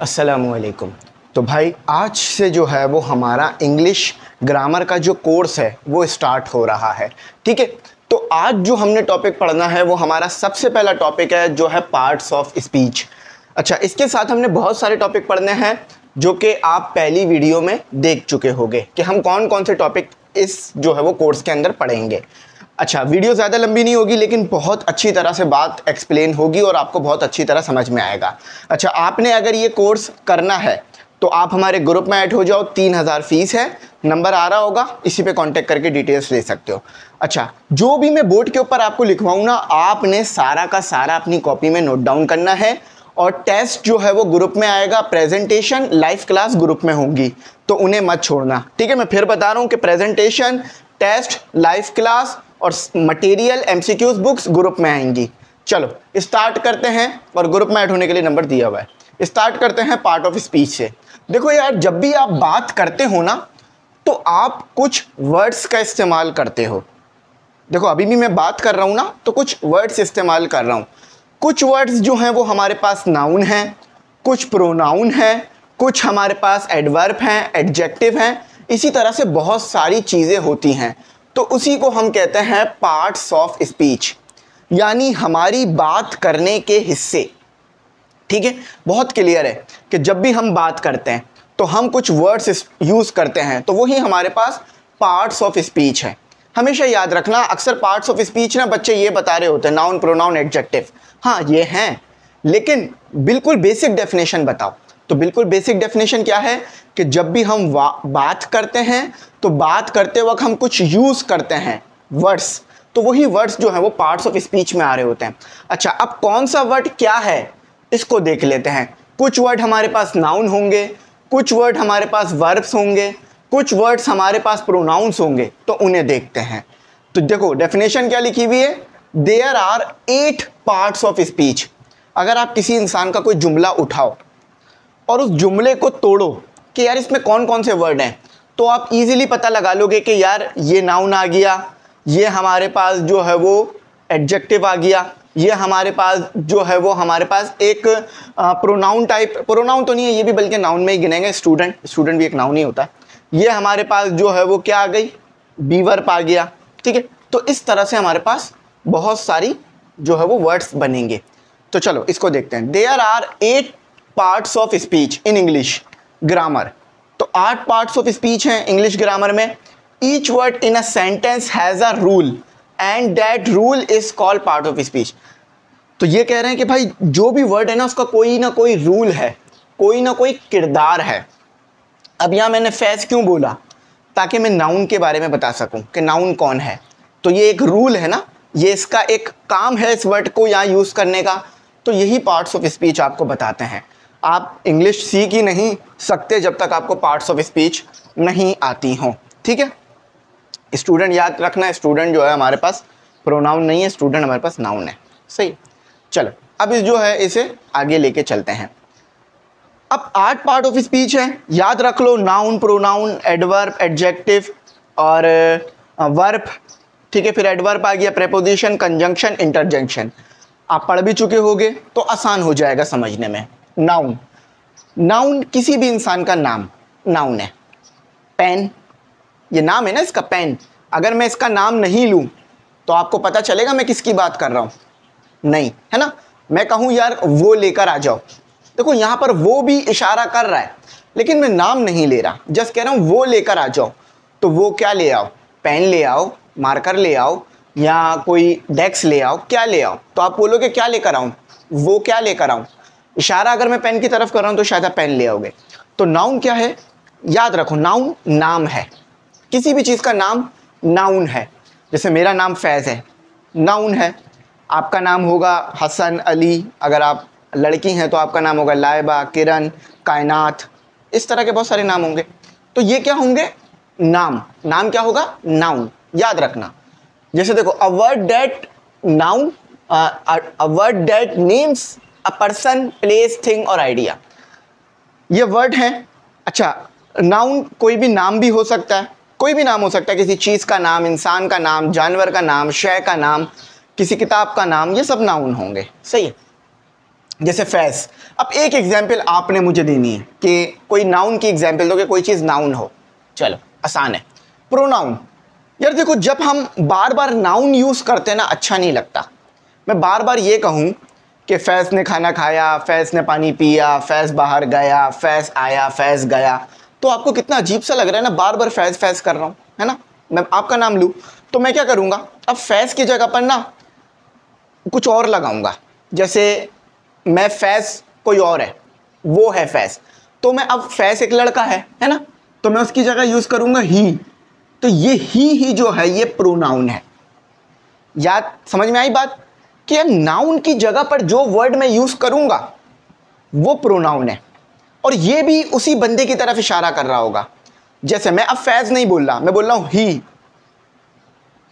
अस्सलामुअलैकुम। तो भाई आज से जो है वो हमारा इंग्लिश ग्रामर का जो कोर्स है वो स्टार्ट हो रहा है। ठीक है, तो आज जो हमने टॉपिक पढ़ना है वो हमारा सबसे पहला टॉपिक है जो है पार्ट्स ऑफ स्पीच। अच्छा, इसके साथ हमने बहुत सारे टॉपिक पढ़ने हैं जो कि आप पहली वीडियो में देख चुके होंगे कि हम कौन कौन से टॉपिक इस जो है वो कोर्स के अंदर पढ़ेंगे। अच्छा, वीडियो ज़्यादा लंबी नहीं होगी लेकिन बहुत अच्छी तरह से बात एक्सप्लेन होगी और आपको बहुत अच्छी तरह समझ में आएगा। अच्छा, आपने अगर ये कोर्स करना है तो आप हमारे ग्रुप में ऐड हो जाओ। 3000 फीस है, नंबर आ रहा होगा, इसी पे कांटेक्ट करके डिटेल्स ले सकते हो। अच्छा, जो भी मैं बोर्ड के ऊपर आपको लिखवाऊँ ना, आपने सारा का सारा अपनी कॉपी में नोट डाउन करना है और टेस्ट जो है वो ग्रुप में आएगा। प्रेजेंटेशन लाइव क्लास ग्रुप में होंगी तो उन्हें मत छोड़ना। ठीक है, मैं फिर बता रहा हूँ कि प्रेजेंटेशन, टेस्ट, लाइव क्लास और मटेरियल एमसीक्यूज बुक्स ग्रुप में आएंगी। चलो स्टार्ट करते हैं और ग्रुप में ऐड होने के लिए नंबर दिया हुआ है। स्टार्ट करते हैं पार्ट ऑफ स्पीच से। देखो यार, जब भी आप बात करते हो ना तो आप कुछ वर्ड्स का इस्तेमाल करते हो। देखो अभी भी मैं बात कर रहा हूँ ना तो कुछ वर्ड्स इस्तेमाल कर रहा हूँ। कुछ वर्ड्स जो हैं वो हमारे पास नाउन हैं, कुछ प्रोनाउन हैं, कुछ हमारे पास एडवर्ब हैं, एडजेक्टिव हैं। इसी तरह से बहुत सारी चीज़ें होती हैं, तो उसी को हम कहते हैं पार्ट्स ऑफ स्पीच, यानी हमारी बात करने के हिस्से। ठीक है, बहुत क्लियर है कि जब भी हम बात करते हैं तो हम कुछ वर्ड्स यूज़ करते हैं, तो वही हमारे पास पार्ट्स ऑफ स्पीच है। हमेशा याद रखना, अक्सर पार्ट्स ऑफ स्पीच ना बच्चे ये बता रहे होते हैं नाउन, प्रोनाउन, एडजेक्टिव। हाँ ये हैं, लेकिन बिल्कुल बेसिक डेफिनेशन बताओ। तो बिल्कुल बेसिक डेफिनेशन क्या है कि जब भी हम बात करते हैं तो बात करते वक्त हम कुछ यूज़ करते हैं वर्ड्स, तो वही वर्ड्स जो है वो पार्ट्स ऑफ स्पीच में आ रहे होते हैं। अच्छा, अब कौन सा वर्ड क्या है इसको देख लेते हैं। कुछ वर्ड हमारे पास नाउन होंगे, कुछ वर्ड हमारे पास वर्ब्स होंगे, कुछ वर्ड्स हमारे पास प्रोनाउंस होंगे, तो उन्हें देखते हैं। तो देखो डेफिनेशन क्या लिखी हुई है, there are 8 parts of speech. अगर आप किसी इंसान का कोई जुमला उठाओ और उस जुमले को तोड़ो कि यार इसमें कौन कौन से वर्ड हैं, तो आप इजीली पता लगा लोगे कि यार ये नाउन आ गया, ये हमारे पास जो है वो एडजेक्टिव आ गया, ये हमारे पास जो है वो हमारे पास एक प्रोनाउन टाइप, प्रोनाउन तो नहीं है ये भी बल्कि नाउन में ही गिनेंगे, स्टूडेंट भी एक नाउन ही होता है। ये हमारे पास जो है वो क्या आ गई, बी वर्ब आ गया। ठीक है, तो इस तरह से हमारे पास बहुत सारी जो है वो वर्ड्स बनेंगे। तो चलो इसको देखते हैं। There are 8 parts of speech in English grammar. तो 8 पार्ट्स ऑफ स्पीच हैं इंग्लिश ग्रामर में। Each word in a sentence has a rule and that rule is called part of speech. तो ये कह रहे हैं कि भाई जो भी वर्ड है ना उसका कोई ना कोई रूल है, कोई ना कोई किरदार है। अब यहाँ मैंने फैज़ क्यों बोला, ताकि मैं नाउन के बारे में बता सकूं कि नाउन कौन है। तो ये एक रूल है ना, ये इसका एक काम है इस वर्ड को यहाँ यूज़ करने का। तो यही पार्ट्स ऑफ स्पीच आपको बताते हैं। आप इंग्लिश सीख ही नहीं सकते जब तक आपको पार्ट्स ऑफ स्पीच नहीं आती हों। ठीक है, स्टूडेंट याद रखना, स्टूडेंट जो है हमारे पास प्रोनाउन नहीं है, स्टूडेंट हमारे पास नाउन है। सही, चलो अब इस जो है इसे आगे लेके चलते हैं। अब 8 पार्ट ऑफ स्पीच है, याद रख लो, नाउन, प्रोनाउन, एडवर्ब, एडजेक्टिव और वर्ब। ठीक है, फिर एडवर्ब आ गया, प्रेपोजिशन, कंजंक्शन, इंटरजेक्शन। आप पढ़ भी चुके होंगे तो आसान हो जाएगा समझने में। नाउन, नाउन किसी भी इंसान का नाम नाउन है। पेन, ये नाम है ना इसका, पेन। अगर मैं इसका नाम नहीं लूँ तो आपको पता चलेगा मैं किसकी बात कर रहा हूँ? नहीं, है ना। मैं कहूँ यार वो लेकर आ जाओ, देखो यहाँ पर वो भी इशारा कर रहा है लेकिन मैं नाम नहीं ले रहा, जस्ट कह रहा हूँ वो लेकर आ जाओ। तो वो क्या ले आओ, पेन ले आओ, मार्कर ले आओ, या कोई डेस्क ले आओ, क्या ले आओ? तो आप बोलोगे क्या लेकर आऊँ, वो क्या लेकर आऊँ। इशारा अगर मैं पेन की तरफ कर रहा हूँ तो शायद आप पेन ले आओगे। तो नाउन क्या है, याद रखो, नाउन नाम है, किसी भी चीज़ का नाम नाउन है। जैसे मेरा नाम फैज़ है, नाउन है। आपका नाम होगा हसन, अली, अगर आप लड़की हैं तो आपका नाम होगा लाइबा, किरण, कायनात, इस तरह के बहुत सारे नाम होंगे। तो ये क्या होंगे, नाम। नाम क्या होगा, नाउन, याद रखना। जैसे देखो, अ word that noun, a word that names a person, place, thing और आइडिया, ये वर्ड हैं। अच्छा, नाउन कोई भी नाम भी हो सकता है, कोई भी नाम हो सकता है, किसी चीज़ का नाम, इंसान का नाम, जानवर का नाम, शय का नाम, किसी किताब का नाम, ये सब नाउन होंगे। सही है। जैसे फैज। अब एक एग्जाम्पल आपने मुझे देनी है कि कोई नाउन की एग्जाम्पल दो कि कोई चीज़ नाउन हो। चलो आसान है। प्रोनाउन, यार देखो जब हम बार बार नाउन यूज़ करते हैं ना अच्छा नहीं लगता। मैं बार बार ये कहूँ कि फैज़ ने खाना खाया, फैज़ ने पानी पिया, फैज़ बाहर गया, फैज़ आया, फैज़ गया, तो आपको कितना अजीब सा लग रहा है ना, बार बार फैज़ फैज़ कर रहा हूँ, है ना। मैं आपका नाम लूँ तो मैं क्या करूँगा, अब फैज़ की जगह पर ना कुछ और लगाऊंगा। जैसे मैं फैज़ कोई और है, वो है फैज़, तो मैं अब फैज़ एक लड़का है ना, तो मैं उसकी जगह यूज़ करूँगा ही। तो ये ही जो है ये प्रोनाउन है। याद समझ में आई बात कि नाउन की जगह पर जो वर्ड मैं यूज़ करूँगा वो प्रोनाउन है, और ये भी उसी बंदे की तरफ इशारा कर रहा होगा। जैसे मैं अब फैज़ नहीं बोल रहा, मैं बोल रहा हूँ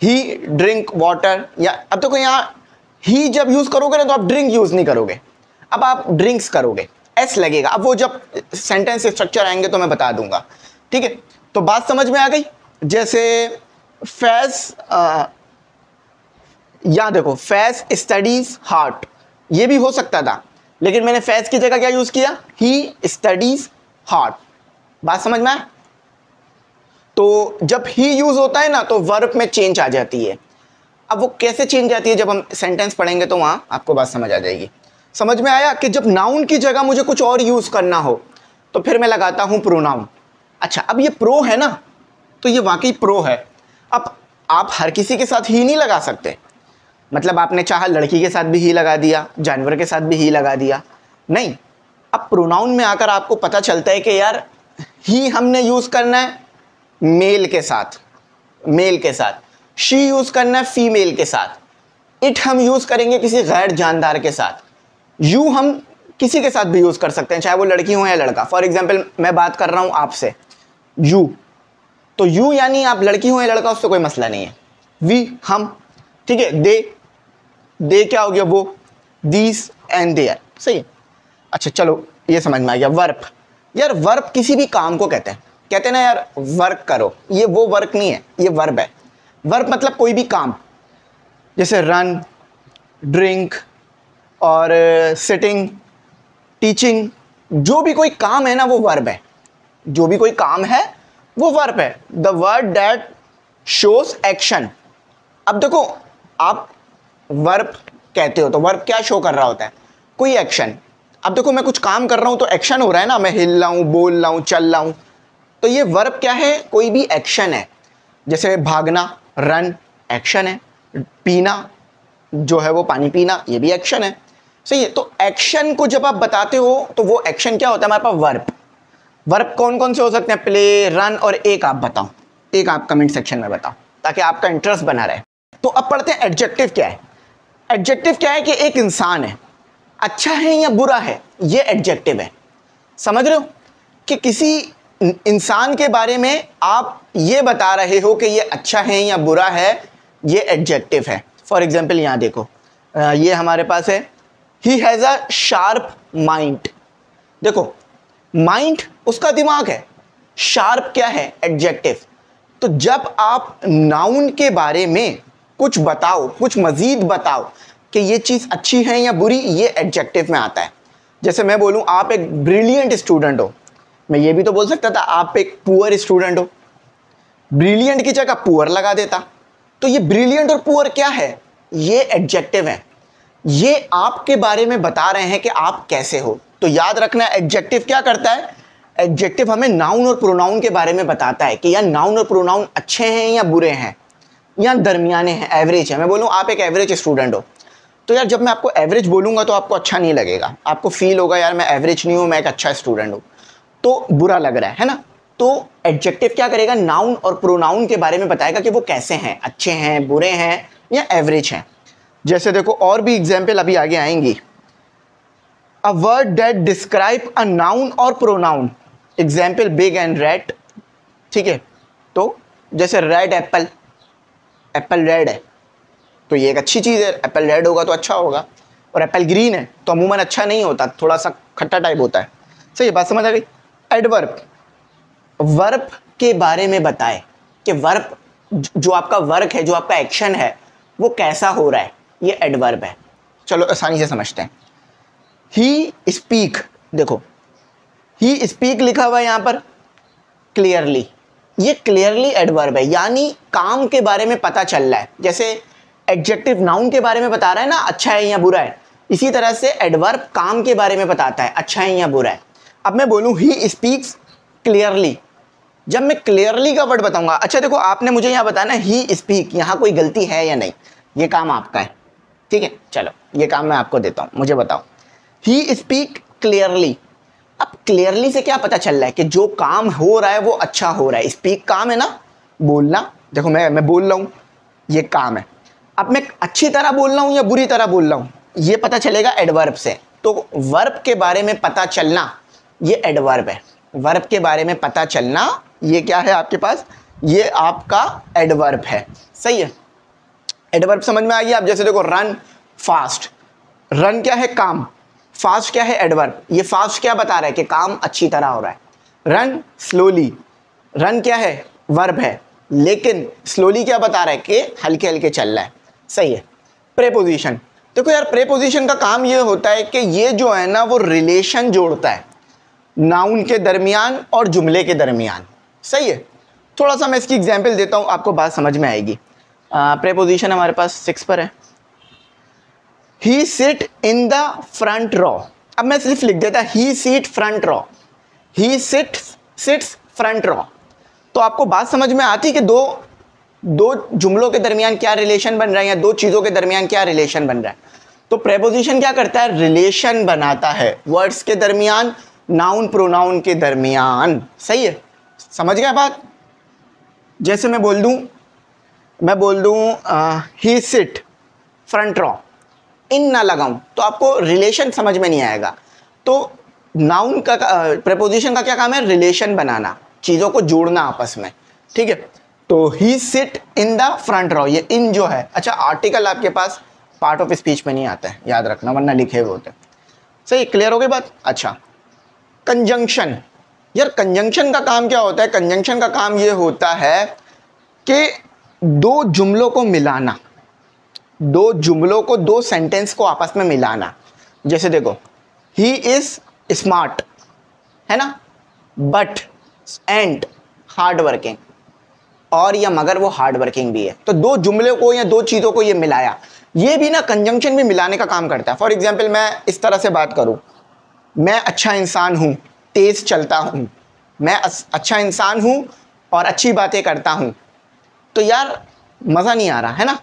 ही ड्रिंक वाटर, या अब तो यहाँ ही जब यूज़ करोगे ना तो आप ड्रिंक यूज़ नहीं करोगे, अब आप ड्रिंक्स करोगे, एस लगेगा। अब वो जब सेंटेंस स्ट्रक्चर आएंगे तो मैं बता दूंगा, ठीक है। तो बात समझ में आ गई। जैसे फैज़ या देखो फैज़ स्टडीज़ हार्ड, ये भी हो सकता था, लेकिन मैंने फैज़ की जगह क्या यूज़ किया, ही स्टडीज़ हार्ड। बात समझ में आया। तो जब ही यूज़ होता है ना तो वर्ब में चेंज आ जाती है। अब वो कैसे चेंज आती है जब हम सेंटेंस पढ़ेंगे तो वहाँ आपको बात समझ आ जाएगी। समझ में आया कि जब नाउन की जगह मुझे कुछ और यूज़ करना हो तो फिर मैं लगाता हूँ प्रोनाउन। अच्छा, अब ये प्रो है ना, तो ये वाकई प्रो है। अब आप हर किसी के साथ ही नहीं लगा सकते, मतलब आपने चाहा लड़की के साथ भी ही लगा दिया, जानवर के साथ भी ही लगा दिया, नहीं। अब प्रोनाउन में आकर आपको पता चलता है कि यार ही हमने यूज़ करना है मेल के साथ, मेल के साथ, शी यूज़ करना है फीमेल के साथ, इट हम यूज़ करेंगे किसी गैर जानदार के साथ, यू हम किसी के साथ भी यूज़ कर सकते हैं, चाहे वो लड़की हो या लड़का। फॉर एग्जाम्पल मैं बात कर रहा हूँ आपसे, यू, तो यू यानी आप लड़की हो या लड़का, उससे कोई मसला नहीं है। वी हम, ठीक है। दे क्या हो गया, वो, दीज एंड देयर, सही है। अच्छा चलो ये समझ में आ गया। वर्ब, यार वर्ब किसी भी काम को कहते हैं ना यार वर्क करो, ये वो वर्क नहीं है, ये वर्ब है। वर्ब मतलब कोई भी काम, जैसे रन, ड्रिंक और सिटिंग, टीचिंग, जो भी कोई काम है ना वो वर्ब है, जो भी कोई काम है वो वर्ब है। The word that shows action. अब देखो आप वर्ब कहते हो तो वर्ब क्या शो कर रहा होता है, कोई एक्शन। अब देखो मैं कुछ काम कर रहा हूं तो एक्शन हो रहा है ना, मैं हिल रहा हूं, बोल रहा हूं, चल रहा हूं, तो ये वर्ब क्या है, कोई भी एक्शन है। जैसे भागना, रन, एक्शन है। पीना जो है वो पानी पीना, ये भी एक्शन है, सही है। तो एक्शन को जब आप बताते हो तो वो एक्शन क्या होता है हमारे पास, वर्ब। वर्ब कौन कौन से हो सकते हैं, प्ले, रन, और एक आप बताओ, एक आप कमेंट सेक्शन में बताओ ताकि आपका इंटरेस्ट बना रहे। तो अब पढ़ते हैं एडजेक्टिव क्या है। एडजेक्टिव क्या है कि एक इंसान है, अच्छा है या बुरा है, ये एडजेक्टिव है। समझ रहे हो कि किसी इंसान के बारे में आप ये बता रहे हो कि ये अच्छा है या बुरा है, ये एडजेक्टिव है। फॉर एग्जाम्पल यहाँ देखो, ये हमारे पास है, he has a sharp mind. देखो माइंड उसका दिमाग है, शार्प क्या है, एडजेक्टिव। तो जब आप नाउन के बारे में कुछ बताओ, कुछ मज़ीद बताओ कि ये चीज़ अच्छी है या बुरी, ये एडजेक्टिव में आता है। जैसे मैं बोलूँ आप एक ब्रिलियंट स्टूडेंट हो, मैं ये भी तो बोल सकता था आप एक पुअर स्टूडेंट हो, ब्रिलियंट की जगह पुअर लगा देता। तो ये ब्रिलियंट और पुअर क्या है, ये एडजेक्टिव है, ये आपके बारे में बता रहे हैं कि आप कैसे हो। तो याद रखना एडजेक्टिव क्या करता है, एडजेक्टिव हमें नाउन और प्रोनाउन के बारे में बताता है कि यार नाउन और प्रोनाउन अच्छे हैं या बुरे हैं या दरमियाने हैं, एवरेज है। मैं बोलूँ आप एक एवरेज स्टूडेंट हो, तो यार जब मैं आपको एवरेज बोलूँगा तो आपको अच्छा नहीं लगेगा, आपको फील होगा यार मैं एवरेज नहीं हूँ, मैं एक अच्छा स्टूडेंट हूँ, तो बुरा लग रहा है ना। तो एडजेक्टिव क्या करेगा, नाउन और प्रोनाउन के बारे में बताएगा कि वो कैसे हैं, अच्छे हैं, बुरे हैं या एवरेज हैं। जैसे देखो और भी एग्जाम्पल अभी आगे आएंगी। A word that describe a noun और pronoun, example big and red, ठीक है। तो जैसे रेड एप्पल, एप्पल रेड है तो ये एक अच्छी चीज़ है, एप्पल रेड होगा तो अच्छा होगा, और एप्पल ग्रीन है तो अमूमन अच्छा नहीं होता, थोड़ा सा खट्टा टाइप होता है, सही बात समझ आ गई। एडवर्ब, वर्ब के बारे में बताए कि वर्ब जो आपका वर्क है, जो आपका एक्शन है वो कैसा हो रहा है, ये एडवर्ब है। चलो आसानी से समझते हैं। ही स्पीक, देखो ही स्पीक लिखा हुआ है यहाँ पर क्लियरली, ये क्लियरली एडवर्ब है, यानी काम के बारे में पता चल रहा है। जैसे एडजेक्टिव नाउन के बारे में बता रहा है ना, अच्छा है या बुरा है, इसी तरह से एडवर्ब काम के बारे में बताता है, अच्छा है या बुरा है। अब मैं बोलूँ ही स्पीक्स क्लियरली, जब मैं क्लियरली का वर्ड बताऊंगा, अच्छा देखो आपने मुझे यहाँ बताना ही स्पीक, यहाँ कोई गलती है या नहीं, ये काम आपका है, ठीक है। चलो ये काम मैं आपको देता हूँ, मुझे बताओ ही स्पीक क्लियरली। अब क्लियरली से क्या पता चल रहा है कि जो काम हो रहा है वो अच्छा हो रहा है। स्पीक काम है ना, बोलना, देखो मैं बोल रहा हूँ, ये काम है। अब मैं अच्छी तरह बोल रहा हूँ या बुरी तरह बोल रहा हूँ, ये पता चलेगा एडवर्ब से। तो वर्ब के बारे में पता चलना, ये एडवर्ब है। वर्ब के बारे में पता चलना, ये क्या है आपके पास, ये आपका एडवर्ब है, सही है। एडवर्ब समझ में आ गया। आप जैसे देखो रन फास्ट, रन क्या है काम, फास्ट क्या है एडवर्ब। ये फास्ट क्या बता रहा है कि काम अच्छी तरह हो रहा है। रन स्लोली, रन क्या है वर्ब है, लेकिन स्लोली क्या बता रहा है कि हल्के हल्के चल रहा है, सही है। प्रेपोजिशन, देखो यार प्रेपोजिशन का काम ये होता है कि ये जो है ना वो रिलेशन जोड़ता है नाउन के दरमियान और जुमले के दरमियान, सही है। थोड़ा सा मैं इसकी एग्जांपल देता हूँ, आपको बात समझ में आएगी। प्रेपोजिशन हमारे पास 6 पर है। He sit in the front row, अब मैं सिर्फ लिख देता he seat front row, he sits front row. तो आपको बात समझ में आती कि दो जुमलों के दरमियान क्या रिलेशन बन रहा है, या दो चीज़ों के दरमियान क्या रिलेशन बन रहा है। तो प्रेपोजिशन क्या करता है, रिलेशन बनाता है वर्ड्स के दरमियान, नाउन प्रोनाउन के दरमियान, सही है। समझ गए बात। जैसे मैं बोल दूँ ही सिट फ्रंट रॉ, इन ना लगाऊं तो आपको रिलेशन समझ में नहीं आएगा। तो नाउन का प्रेपोजिशन का क्या काम है, रिलेशन बनाना, चीज़ों को जोड़ना आपस में, ठीक है। तो he sit in the front row, ये इन जो है, अच्छा आर्टिकल आपके पास पार्ट ऑफ स्पीच में नहीं आता है, याद रखना, वरना लिखे हुए होते हैं, सही। क्लियर हो गई बात। अच्छा कंजंक्शन, यार कंजंक्शन का काम क्या होता है, कंजंक्शन का काम ये होता है कि दो जुमलों को मिलाना, दो जुमलों को, दो सेंटेंस को आपस में मिलाना। जैसे देखो ही इज स्मार्ट है ना, बट एंड हार्ड वर्किंग, और या मगर वो हार्ड वर्किंग भी है। तो दो जुमले को या दो चीज़ों को ये मिलाया, ये भी ना कंजंक्शन भी मिलाने का काम करता है। फॉर एग्जाम्पल मैं इस तरह से बात करूँ, मैं अच्छा इंसान हूँ, तेज़ चलता हूँ, मैं अच्छा इंसान हूँ और अच्छी बातें करता हूँ, तो यार मज़ा नहीं आ रहा है ना।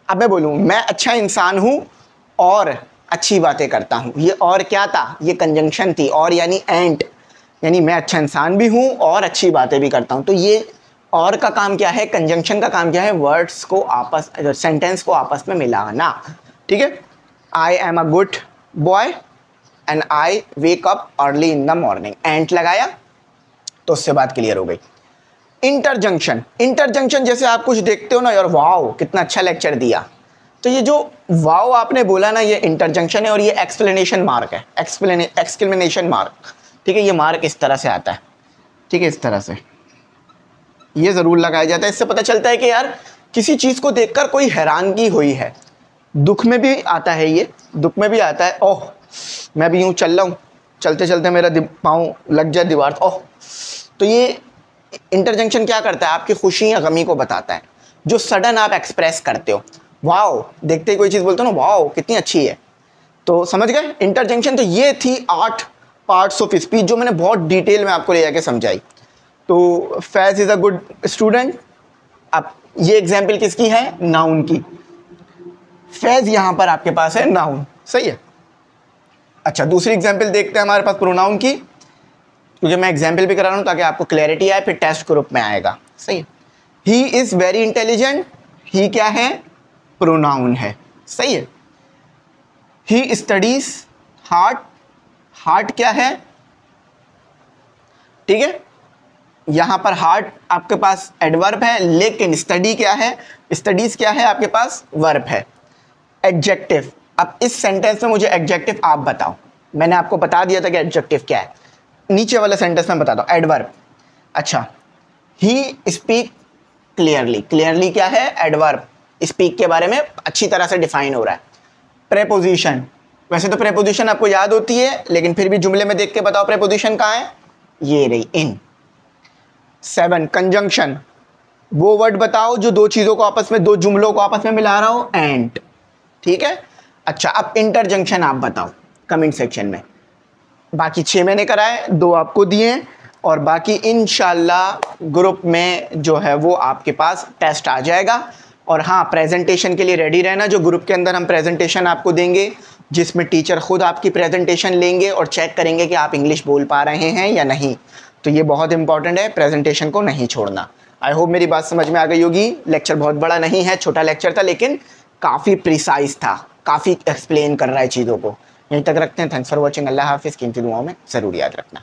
अब मैं बोलूँ मैं अच्छा इंसान हूँ और अच्छी बातें करता हूँ, ये और क्या था, ये कंजंक्शन थी, और यानी एंड, यानी मैं अच्छा इंसान भी हूँ और अच्छी बातें भी करता हूँ। तो ये और का काम क्या है, कंजंक्शन का काम क्या है, वर्ड्स को आपस, सेंटेंस को आपस में मिलाना, ठीक है। I am a good boy and I wake up early in the morning, and लगाया तो उससे बात क्लियर हो गई। इंटरजंक्शन, इंटरजंक्शन जैसे आप कुछ देखते हो ना, यार वाओ कितना अच्छा लेक्चर दिया, तो ये जो वाओ आपने बोला ना, ये इंटरजंक्शन है, और ये एक्सप्लेनेशन मार्क है, एक्सक्लेमेनेशन मार्क, ठीक है। ये मार्क इस तरह से आता है, ठीक है, इस तरह से ये ज़रूर लगाया जाता है। इससे पता चलता है कि यार किसी चीज़ को देखकर कोई हैरानगी हुई है। दुख में भी आता है, ये दुख में भी आता है, ओह मैं भी यूँ चल रहा हूँ, चलते चलते मेरा पाँव लग जाए दीवार, ओह। तो ये इंटरजंक्शन क्या करता है, आपकी खुशी या गमी को बताता है, जो सडन आप एक्सप्रेस करते हो। वाओ देखते ही कोई चीज़ बोलते हो ना, वाओ कितनी अच्छी है, तो समझ गए इंटरजंक्शन। तो ये थी 8 पार्ट्स ऑफ स्पीच जो मैंने बहुत डिटेल में आपको ले जाके समझाई। तो फैज़ इज़ अ गुड स्टूडेंट। अब ये एग्जाम्पल किसकी है, नाउन की। फैज़ यहाँ पर आपके पास है नाउन, सही है। अच्छा दूसरी एग्जाम्पल देखते हैं हमारे पास प्रोनाउन की, क्योंकि मैं एग्जाम्पल भी करा रहा हूँ ताकि आपको क्लैरिटी आए, फिर टेस्ट ग्रुप में आएगा, सही है। ही इज़ वेरी इंटेलिजेंट, ही क्या है, प्रोनाउन है, सही है। ही स्टडीज हार्ड, हार्ड क्या है, ठीक है। यहाँ पर हार्ड आपके पास एडवर्ब है, लेकिन स्टडी क्या है, स्टडीज क्या है आपके पास वर्ब है। एडजेक्टिव, अब इस सेंटेंस में मुझे एडजेक्टिव आप बताओ, मैंने आपको बता दिया था कि एडजेक्टिव क्या है, नीचे वाले सेंटेंस में बता दो एडवर्ब। अच्छा ही स्पीक क्लियरली, क्लियरली क्या है, एडवर्ब, स्पीक के बारे में अच्छी तरह से डिफाइन हो रहा है। प्रेपोजिशन, वैसे तो प्रेपोजिशन आपको याद होती है, लेकिन फिर भी जुमले में देख के बताओ प्रेपोजिशन कहाँ है, ये रही इन। 7 कंजंक्शन, वो वर्ड बताओ जो दो चीजों को आपस में, दो जुमलों को आपस में मिला रहा हो, एंड। ठीक है, अच्छा अब इंटरजंक्शन आप बताओ कमेंट सेक्शन में। बाकी 6 मैंने कराए, 2 आपको दिए, और बाकी इंशाल्लाह ग्रुप में जो है वो आपके पास टेस्ट आ जाएगा। और हाँ, प्रेजेंटेशन के लिए रेडी रहना, जो ग्रुप के अंदर हम प्रेजेंटेशन आपको देंगे, जिसमें टीचर खुद आपकी प्रेजेंटेशन लेंगे और चेक करेंगे कि आप इंग्लिश बोल पा रहे हैं या नहीं। तो ये बहुत इंपॉर्टेंट है, प्रेजेंटेशन को नहीं छोड़ना। आई होप मेरी बात समझ में आ गई होगी। लेक्चर बहुत बड़ा नहीं है, छोटा लेक्चर था, लेकिन काफ़ी प्रिसाइज था, काफ़ी एक्सप्लेन कर रहा है चीज़ों को। यहीं तक रखते हैं। Thanks for watching. अल्लाह हाफिज़। कीमती दुआओं में ज़रूर याद रखना।